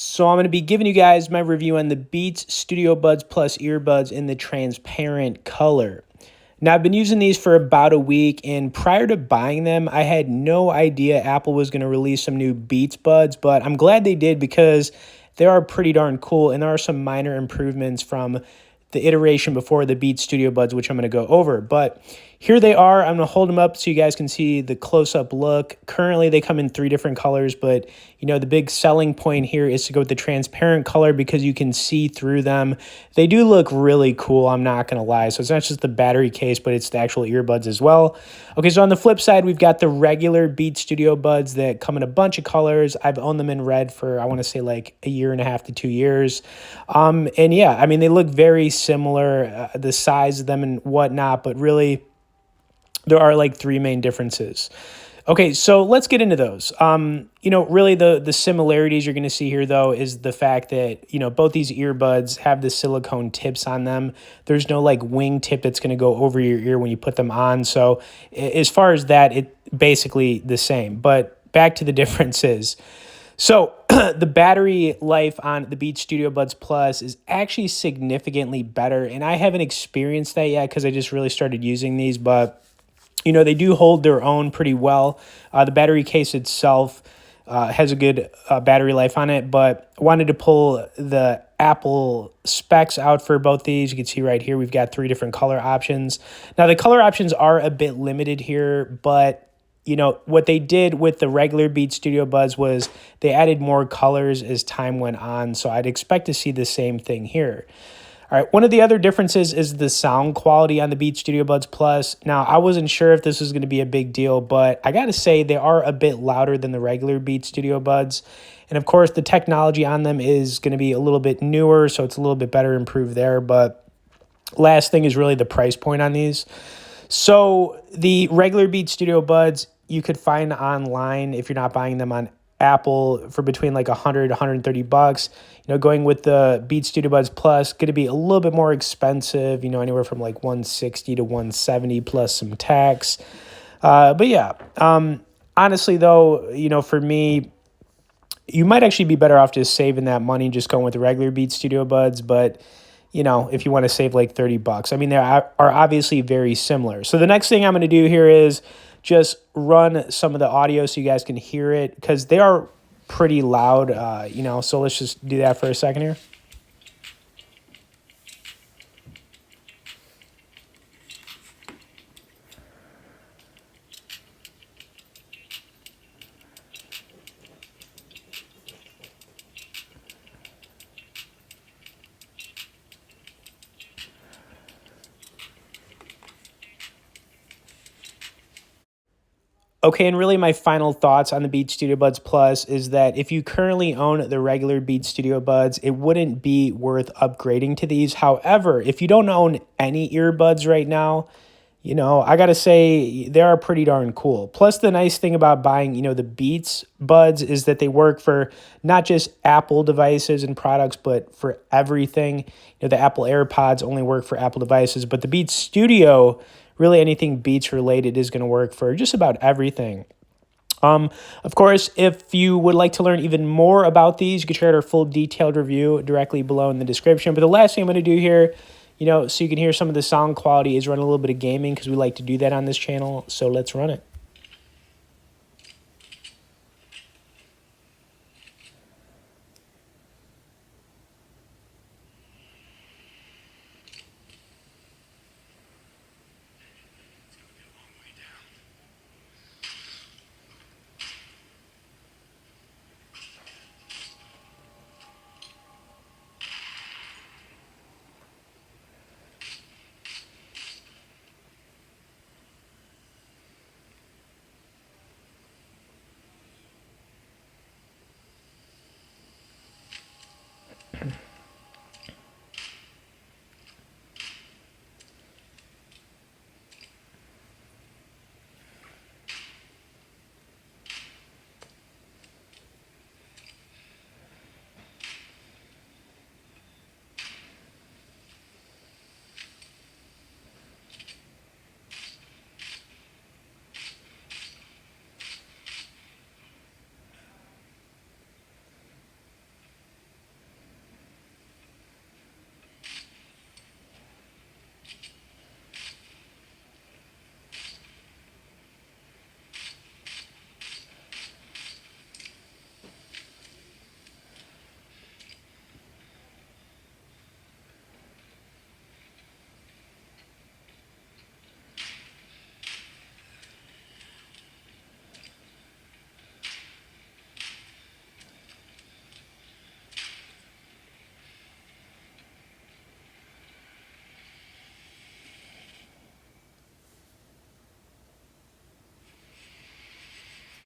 So I'm going to be giving you guys my review on the Beats Studio Buds Plus earbuds in the transparent color. Now, I've been using these for about a week, and prior to buying them, I had no idea Apple was going to release some new Beats buds, but I'm glad they did because they are pretty darn cool, and there are some minor improvements from the iteration before the Beats Studio Buds, which I'm going to go over. But here they are. I'm going to hold them up so you guys can see the close-up look. Currently, they come in 3 different colors, but the big selling point here is to go with the transparent color because you can see through them. They do look really cool, I'm not going to lie. So it's not just the battery case, but it's the actual earbuds as well. Okay, so on the flip side, we've got the regular Beats Studio Buds that come in a bunch of colors. I've owned them in red for, I want to say, like a year and a half to 2 years. And yeah, I mean, they look very similar, the size of them and whatnot, but really there are like 3 main differences. Okay, so let's get into those. Really the similarities you're going to see here, though, is the fact that, both these earbuds have the silicone tips on them. There's no like wing tip that's going to go over your ear when you put them on. So as far as that, it's basically the same. But back to the differences. So the battery life on the Beats Studio Buds Plus is actually significantly better. And I haven't experienced that yet because I just really started using these, but they do hold their own pretty well. The battery case itself has a good battery life on it, but I wanted to pull the Apple specs out for both these. You can see right here, we've got 3 different color options. Now, the color options are a bit limited here, but what they did with the regular Beats Studio Buds was they added more colors as time went on, so I'd expect to see the same thing here. All right, one of the other differences is the sound quality on the Beats Studio Buds Plus. Now, I wasn't sure if this was going to be a big deal, but I got to say they are a bit louder than the regular Beats Studio Buds. And of course, the technology on them is going to be a little bit newer, so it's a little bit better improved there. But last thing is really the price point on these. So the regular Beats Studio Buds you could find online if you're not buying them on Apple for between like $100, $130. Going with the Beats Studio Buds Plus, going to be a little bit more expensive, anywhere from like $160 to $170 plus some tax. But yeah, honestly though, for me, you might actually be better off just saving that money, just going with the regular Beats Studio Buds. But if you want to save like $30, I mean, they are obviously very similar. So the next thing I'm going to do here is just run some of the audio so you guys can hear it because they are pretty loud, so let's just do that for a second here. Okay, and really my final thoughts on the Beats Studio Buds Plus is that if you currently own the regular Beats Studio Buds, it wouldn't be worth upgrading to these. However, if you don't own any earbuds right now, I got to say they are pretty darn cool. Plus, the nice thing about buying, the Beats Buds is that they work for not just Apple devices and products, but for everything. The Apple AirPods only work for Apple devices, but the Beats Studio, really anything Beats related is going to work for just about everything. Of course, if you would like to learn even more about these, you can check out our full detailed review directly below in the description. But the last thing I'm going to do here, so you can hear some of the sound quality is run a little bit of gaming because we like to do that on this channel. So let's run it.